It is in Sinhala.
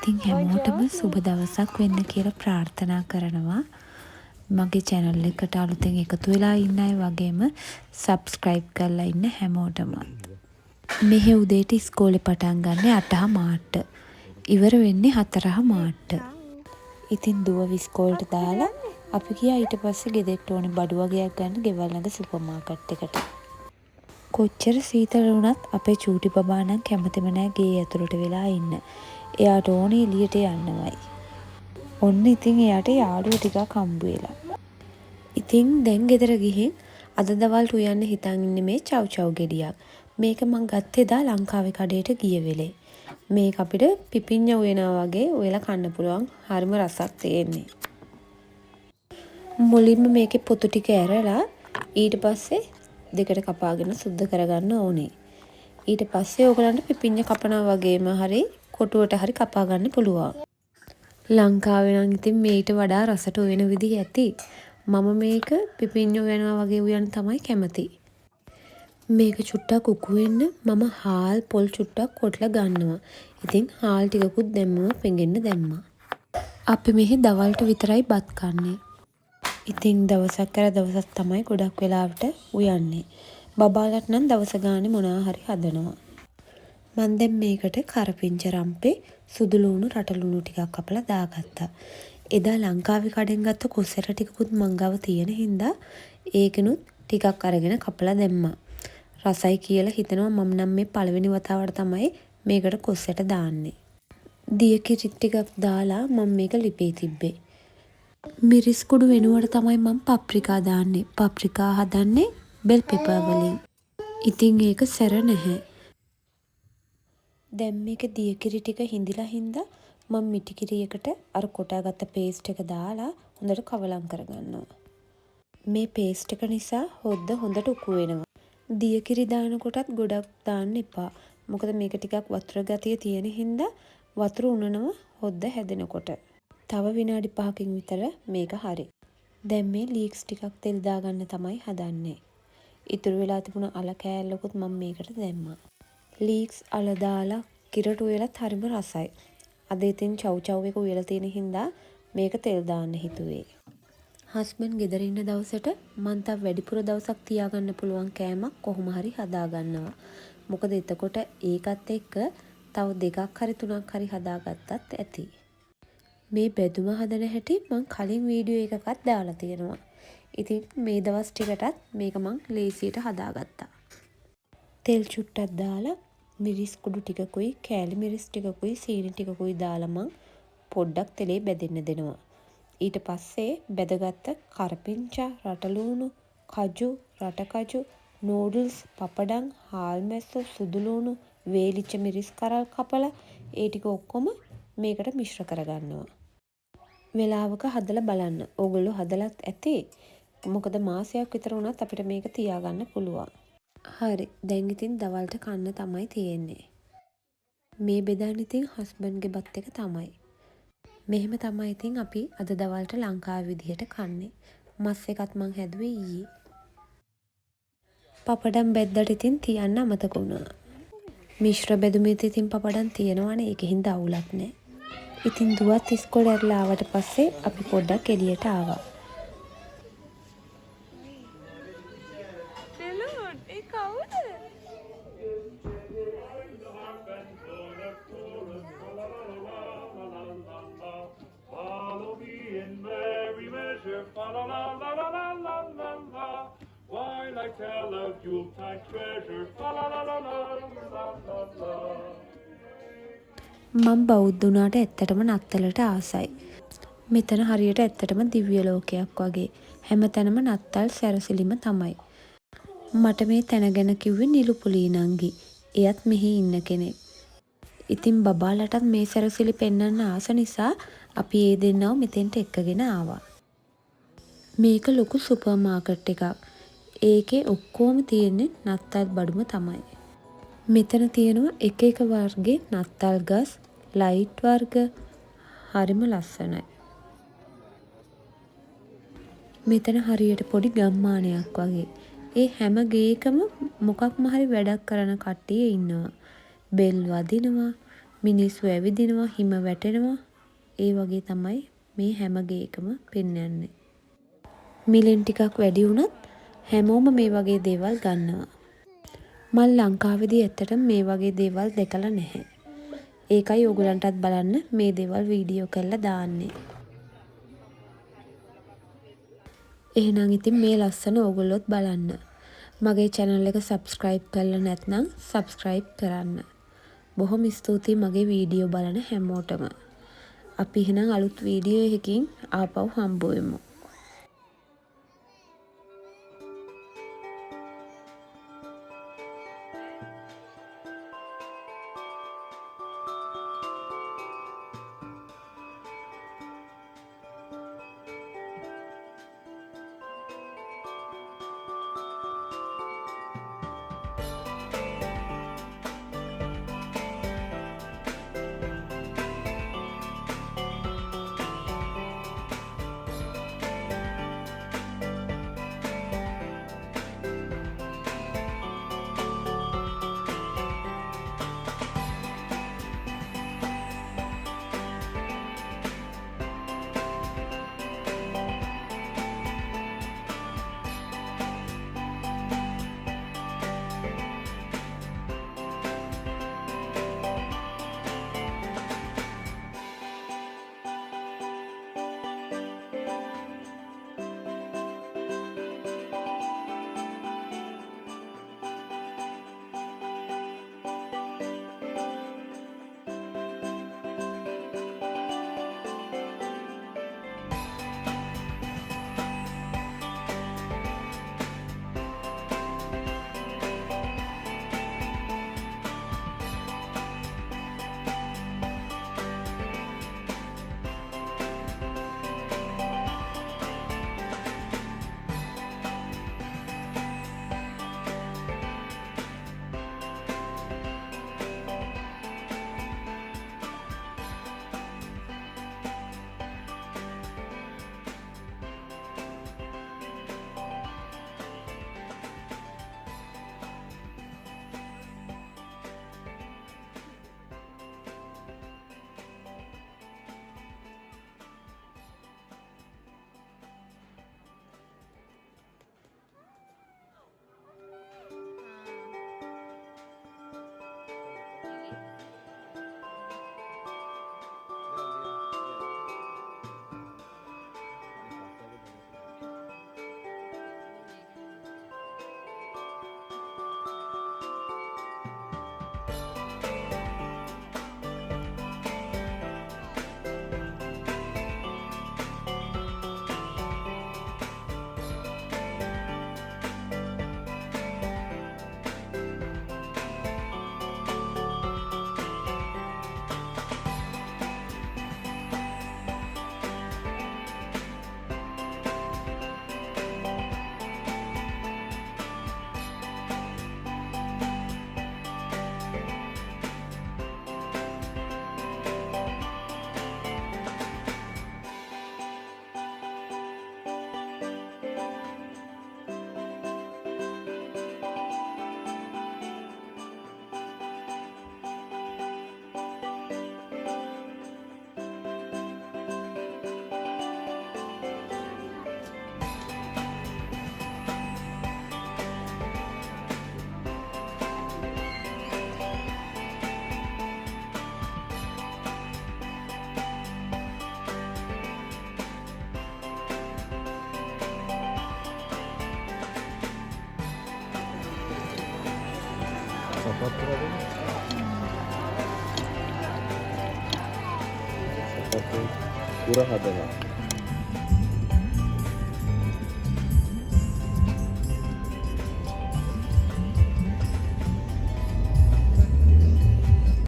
ඉතින් හැමෝටම සුබ දවසක් වෙන්න කියලා ප්‍රාර්ථනා කරනවා. මගේ channel එකට අලුතෙන් එකතු වෙලා ඉන්න අය වගේම subscribe කරලා ඉන්න හැමෝටම. මෙහෙ උදේට ඉස්කෝලේ පටන් ගන්න 8:00 මාට. ඉවර වෙන්නේ 4:00 මාට. ඉතින් දුව ඉස්කෝලේට දාලා අපි ගියා ඊට පස්සේ ගෙදරට ඕනේ බඩු වගේක් ගන්න ගෙවල් ළඟ සුපර් මාකට් එකට. කොච්චර සීතල වුණත් අපේ චූටි බබා නම් කැමතිම නෑ ගේ ඇතුළට වෙලා ඉන්න. එයාට ඕනේ එළියට යන්නමයි. ඔන්න ඉතින් එයාට යාළුවෝ ටිකක් හම්බ වෙලා. ඉතින් දැන් ගෙදර ගිහින් අද දවල්ට උයන්න හිතන් ඉන්නේ මේ චව් චව් ගෙඩියක්. මේක මං ගත්තේ දා ලංකාවේ කඩේට ගිය වෙලේ. මේක අපිට පිපිඤ්ඤ උයනවා වගේ උයලා කන්න පුළුවන්. හරිම රසක් තියෙන්නේ. මුලින්ම මේකේ පොතු ටික ඇරලා ඊට පස්සේ දෙකට කපාගෙන සුද්ධ කරගන්න ඕනේ. ඊට පස්සේ ඕගලන්ට පිපිඤ්ඤ කපනවා වගේම හරි කොටුවට හරි කපා ගන්න පුළුවන්. ලංකාවේ නම් ඉතින් මේට වඩා රසට උයන විදිහ ඇති. මම මේක පිපිඤ්ඤ උයනවා වගේ උයන්න තමයි කැමති. මේක චුට්ටක් උකු වෙන්න මම හාල් පොල් චුට්ටක් කොටලා ගන්නවා. ඉතින් හාල් ටිකකුත් දැම්මම පෙඟෙන්න දැම්මා. අපි මෙහි දවල්ට විතරයි බත් කන්නේ. ඉතින් දවසක් කර දවසක් තමයි ගොඩක් වෙලාවට උයන්නේ. බබාලට නම් දවස ගානේ මොනවා හරි හදනවා. මම දැන් මේකට කරපිංච රම්පේ සුදු ලුණු රට ලුණු ටිකක් අපලා දාගත්තා. එදා ලංකාවේ කඩෙන් ගත්ත කොස්සර ටිකකුත් මං ගාව තියෙන හින්දා ඒකනුත් ටිකක් අරගෙන කපලා දැම්මා. රසයි කියලා හිතනවා මම නම් මේ පළවෙනි වතාවට තමයි මේකට කොස්සට දාන්නේ. දිය කිරි ටිකක් දාලා මම මේක ලිපේ තිබ්බේ. මිරිස් කුඩු වෙනුවට තමයි මම පප්‍රිකා දාන්නේ. පප්‍රිකා හදන්නේ බෙල් පෙපර් වලින්. ඉතින් ඒක සැර නැහැ. දැන් මේක දිය කිරි ටික හිඳිලා හින්දා මම මිටි කිරියකට අර කොටාගත්ත පේස්ට් එක දාලා හොඳට කවලම් කරගන්නවා. මේ පේස්ට් එක නිසා හොද්ද හොඳට උකු වෙනවා. දිය කිරි දානකොටත් ගොඩක් දාන්න එපා. මොකද මේක ටිකක් වතුර ගතිය තියෙන හින්දා වතුර උනනවා හොද්ද හැදෙනකොට. තව විනාඩි 5කින් විතර මේක හරි. දැන් මේ ලීක්ස් ටිකක් තෙල් දාගන්න තමයි හදන්නේ. ඉතුරු වෙලා තිබුණ අල කෑල්ලකුත් මම මේකට දැම්මා. ලීක්ස් අල දාලා කිරට උයලත් හරිම රසයි. අද ඉතින් චව් චව් එක උයලා තියෙන හින්දා මේක තෙල් දාන්න හිතුවේ. හස්බන්ඩ් ගෙදර ඉන්න දවසට මං තව වැඩිපුර දවසක් තියාගන්න පුළුවන් කෑමක් කොහොම හරි හදා ගන්නවා. මොකද එතකොට ඒකත් එක්ක තව 2ක් හරි 3ක් හරි හදාගත්තත් ඇති. මේ බෙදුම හදන හැටි මං කලින් වීඩියෝ එකකත් දාලා තියෙනවා. ඉතින් මේ දවස් ටිකටත් මේක මං ලේසියට හදාගත්තා. තෙල් චුට්ටක් දාලා මිරිස් කුඩු ටිකකුයි කෑලි මිරිස් ටිකකුයි සීනි ටිකකුයි දාලා මං පොඩ්ඩක් තෙලේ බැදෙන්න දෙනවා. ඊට පස්සේ බැදගත්ත කරපිංචා රටලුණු කජු රටකජු නූඩල්ස් පපඩම් හාල් මැස්ස සුදු ලුණු වේලිච්ච මිරිස් කරල් කපලා ඒ ටික ඔක්කොම මේකට මිශ්‍ර කරගන්නවා. වෙලාවක හදලා බලන්න. ඕගොල්ලෝ හදලත් ඇති. මොකද මාසයක් විතර වුණත් අපිට මේක තියාගන්න පුළුවන්. හරි. දැන් ඉතින් දවල්ට කන්න තමයි තියෙන්නේ. මේ බෙදාන ඉතින් හස්බන්ඩ්ගේ බත් එක තමයි. මෙහෙම තමයි ඉතින් අපි අද දවල්ට ලංකාවේ විදිහට කන්නේ. මස් එකත් මං හැදුවේ ඊයේ. පපඩම් බෙද්දට ඉතින් තියන්න අමතක වුණා. මිශ්‍ර බෙදුමෙත් ඉතින් පපඩම් තියෙනවනේ ඒකෙන් දවුලක් නැහැ. ඉතින් දුවත් ඉස්කෝලේ ඇරලා ආවට පස්සේ අපි පොඩ්ඩක් එළියට ආවා. මම බෞද්ධ වුණාට ඇත්තටම නත්තලට ආසයි. මෙතන හරියට ඇත්තටම දිව්‍ය ලෝකයක් වගේ. හැමතැනම නත්තල් සැරසිලිම තමයි. මට මේ තැන ගැන කිව්වේ නිලුපුලී නංගි. එයත් මෙහි ඉන්න කෙනෙක්. ඉතින් බබාලටත් මේ සැරසිලි පෙන්වන්න ආස නිසා අපි ඒ දෙන්නව මෙතෙන්ට එක්කගෙන ආවා. මේක ලොකු සුපර් මාකට් එකක්. ඒකේ ඔක්කොම තියෙන්නේ නත්තල් බඩුම තමයි. මෙතන තියෙනවා එක එක වර්ගේ නත්තල් ගස්, ලයිට් වර්ග හරිම ලස්සනයි. මෙතන හරියට පොඩි ගම්මානයක් වගේ. ඒ හැම ගේකම මොකක්ම හරි වැඩක් කරන කට්ටිය ඉන්නවා. බෙල් වදිනවා, මිනිස්සු ඇවිදිනවා, හිම වැටෙනවා. ඒ වගේ තමයි මේ හැම ගේකම පෙන්වන්නේ. මිලෙන් ටිකක් වැඩි වුණත් හැමෝම මේ වගේ දේවල් ගන්නවා. මල් ලංකාවේදී ඇත්තටම මේ වගේ දේවල් දැකලා නැහැ. ඒකයි ඕගලන්ටත් බලන්න මේ දේවල් වීඩියෝ කරලා දාන්නේ. එහෙනම් ඉතින් මේ ලස්සන ඕගොල්ලොත් බලන්න. මගේ channel එක subscribe කරලා නැත්නම් subscribe කරන්න. බොහොම ස්තුතියි මගේ වීඩියෝ බලන හැමෝටම. අපි එහෙනම් අලුත් වීඩියෝ එකකින් ආපහු හම්බ වෙමු. Kurang ada lah.